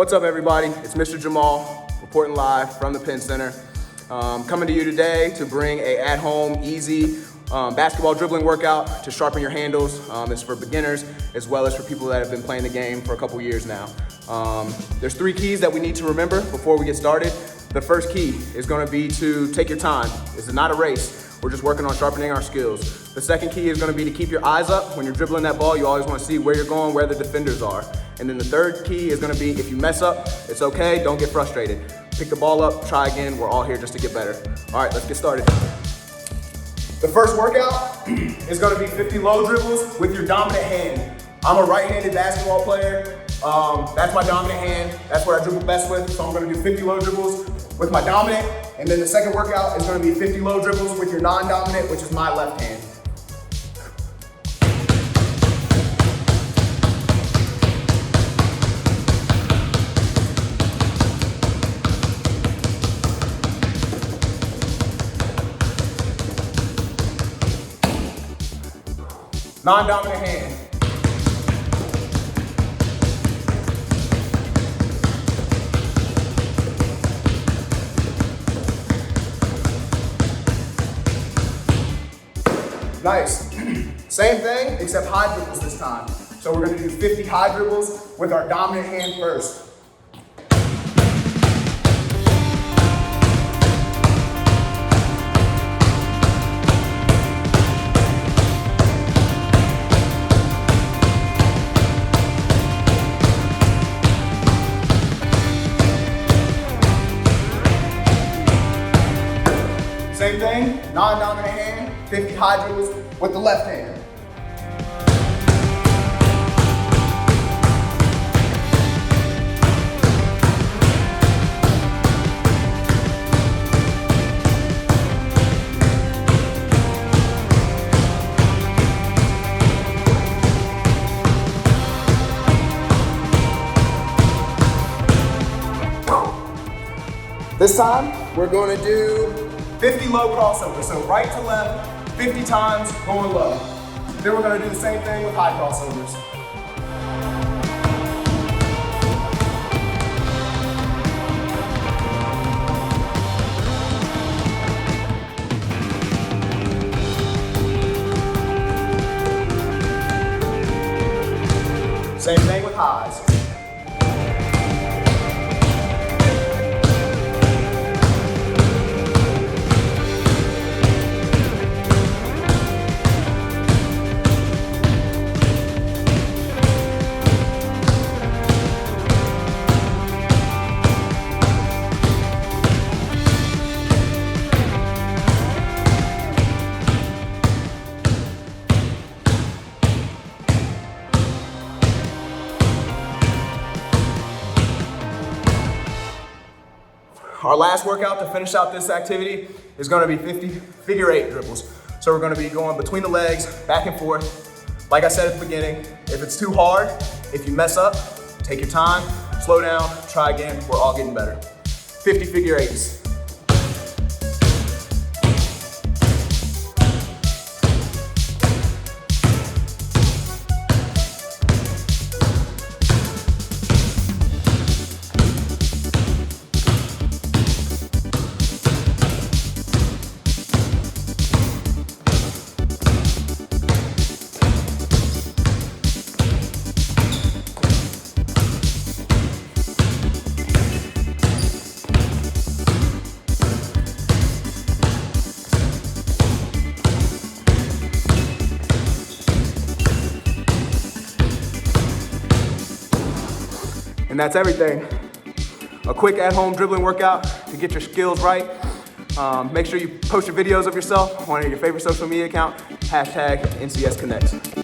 What's up, everybody? It's Mr. Jamal, reporting live from the Penn Center. Coming to you today to bring a at-home, easy basketball dribbling workout to sharpen your handles. It's for beginners as well as for people that have been playing the game for a couple years now. There's 3 keys that we need to remember before we get started. The first key is going to be to take your time. This is not a race. We're just working on sharpening our skills. The second key is going to be to keep your eyes up. When you're dribbling that ball, you always want to see where you're going, where the defenders are. And then the third key is going to be, if you mess up, it's okay, don't get frustrated. Pick the ball up, try again. We're all here just to get better. All right, let's get started. The first workout is going to be 50 low dribbles with your dominant hand. I'm a right-handed basketball player. That's my dominant hand. That's what I dribble best with. So I'm going to do 50 low dribbles with my dominant. And then the second workout is going to be 50 low dribbles with your non-dominant, which is my left hand. Non-dominant hand. Nice. Same thing, except high dribbles this time. So we're going to do 50 high dribbles with our dominant hand first. Same thing, non-dominant hand, 50 high dribbles with the left hand. This time, we're going to do 50 low crossovers, so right to left, 50 times, going low. Then we're going to do the same thing with high crossovers. Same thing with highs. Our last workout to finish out this activity is going to be 50 figure 8 dribbles. So we're going to be going between the legs, back and forth. Like I said at the beginning, if it's too hard, if you mess up, take your time, slow down, try again. We're all getting better. 50 figure 8s. And that's everything. A quick at-home dribbling workout to get your skills right. Make sure you post your videos of yourself on your favorite social media account, #NCSConnects.